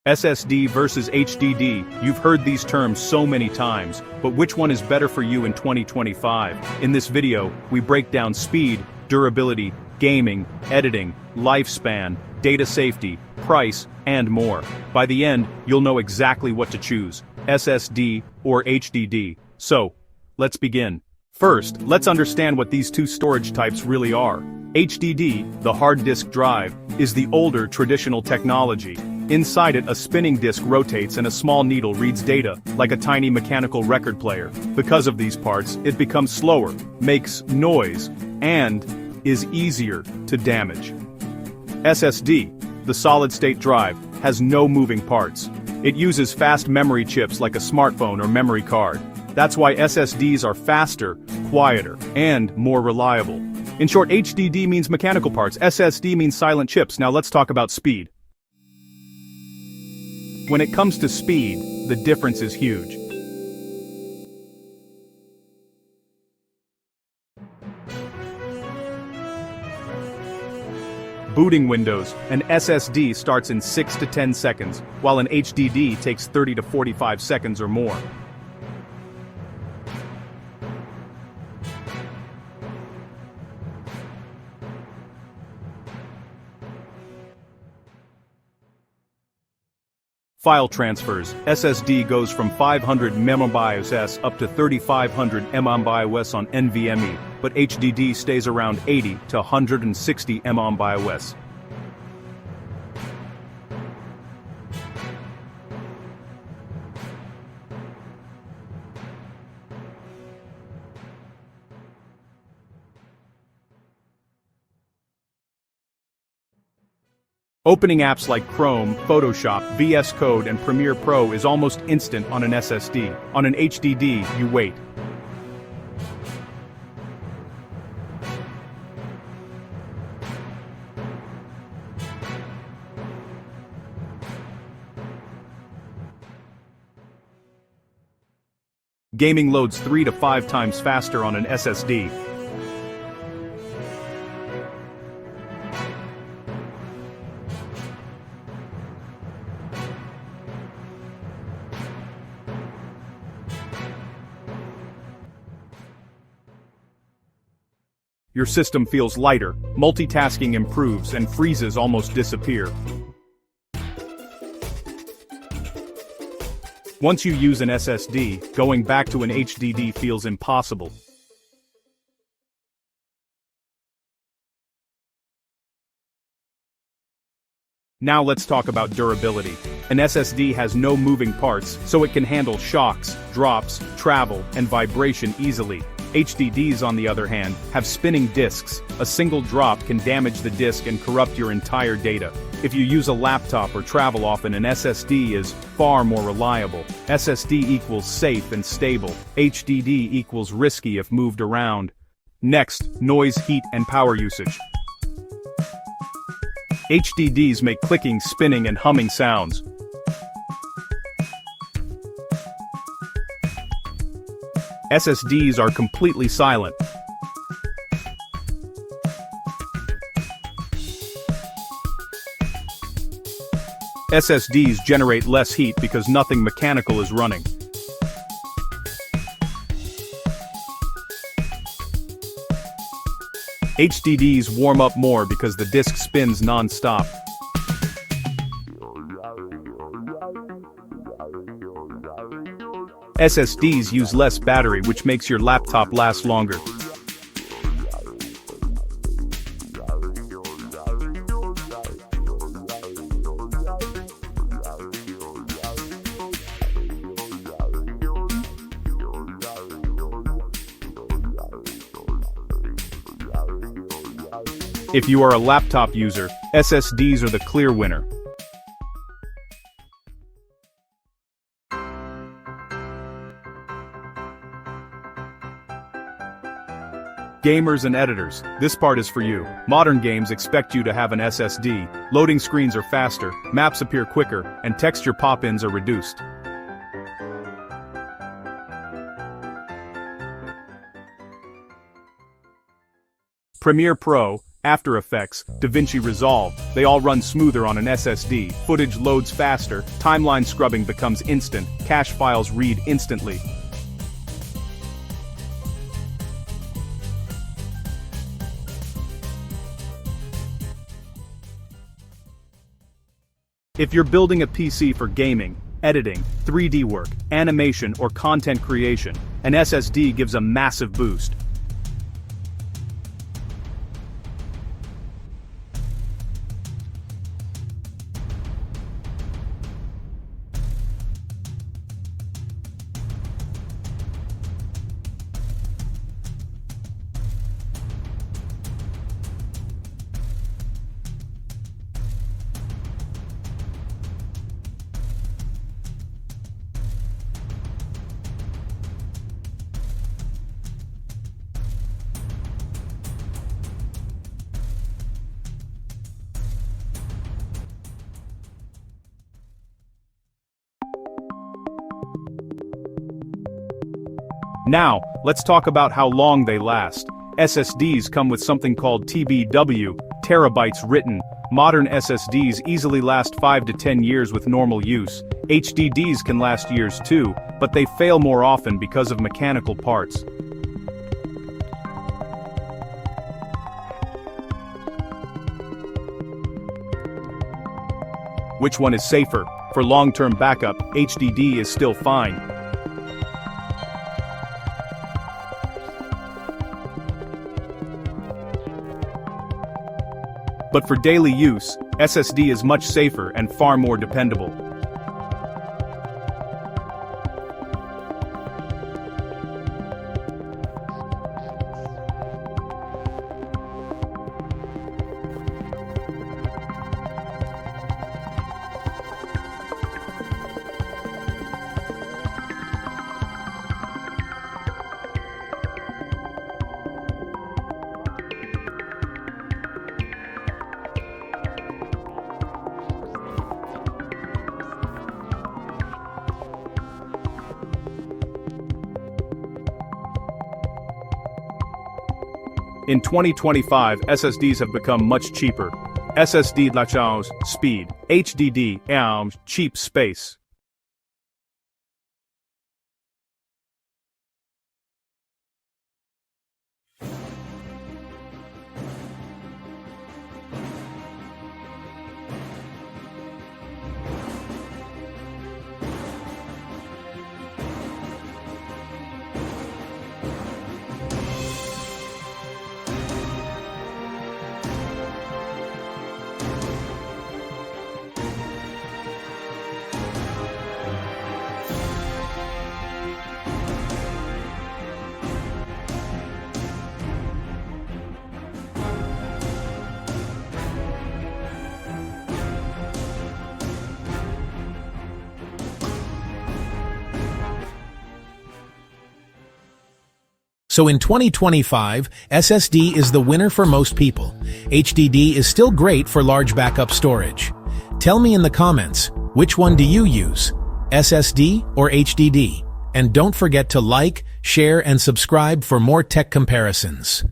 SSD versus HDD, you've heard these terms so many times, but which one is better for you in 2025? In this video, we break down speed, durability, gaming, editing, lifespan, data safety, price, and more. By the end, you'll know exactly what to choose, SSD or HDD. So, let's begin. First, let's understand what these two storage types really are. HDD, the hard disk drive, is the older traditional technology. Inside it, a spinning disk rotates and a small needle reads data, like a tiny mechanical record player. Because of these parts, it becomes slower, makes noise, and is easier to damage. SSD, the solid-state drive, has no moving parts. It uses fast memory chips like a smartphone or memory card. That's why SSDs are faster, quieter, and more reliable. In short, HDD means mechanical parts, SSD means silent chips. Now let's talk about speed. When it comes to speed, the difference is huge. Booting windows, an SSD starts in 6 to 10 seconds, while an HDD takes 30 to 45 seconds or more. File transfers, SSD goes from 500 MB up to 3500 MB on NVMe, but HDD stays around 80 to 160 MB. Opening apps like Chrome, Photoshop, VS Code, and Premiere Pro is almost instant on an SSD. On an HDD, you wait. Gaming loads 3 to 5 times faster on an SSD. Your system feels lighter, multitasking improves, and freezes almost disappear. Once you use an SSD, going back to an HDD feels impossible. Now let's talk about durability. An SSD has no moving parts, so it can handle shocks, drops, travel, and vibration easily. HDDs, on the other hand, have spinning disks. A single drop can damage the disk and corrupt your entire data. If you use a laptop or travel often, an SSD is far more reliable. SSD equals safe and stable. HDD equals risky if moved around. Next, noise, heat, and power usage. HDDs make clicking, spinning, and humming sounds. SSDs are completely silent. SSDs generate less heat because nothing mechanical is running. HDDs warm up more because the disk spins non-stop. SSDs use less battery, which makes your laptop last longer. If you are a laptop user, SSDs are the clear winner. Gamers and editors, this part is for you. Modern games expect you to have an SSD, loading screens are faster, maps appear quicker, and texture pop-ins are reduced. Premiere Pro, After Effects, DaVinci Resolve, they all run smoother on an SSD, footage loads faster, timeline scrubbing becomes instant, cache files read instantly. If you're building a PC for gaming, editing, 3D work, animation, or content creation, an SSD gives a massive boost. Now, let's talk about how long they last. SSDs come with something called TBW, terabytes written. Modern SSDs easily last 5 to 10 years with normal use. HDDs can last years too, but they fail more often because of mechanical parts. Which one is safer? For long-term backup, HDD is still fine. But for daily use, SSD is much safer and far more dependable. In 2025, SSDs have become much cheaper. SSD lachos, speed, HDD, cheap space. So in 2025, SSD is the winner for most people. HDD is still great for large backup storage. Tell me in the comments, which one do you use? SSD or HDD? And don't forget to like, share, and subscribe for more tech comparisons.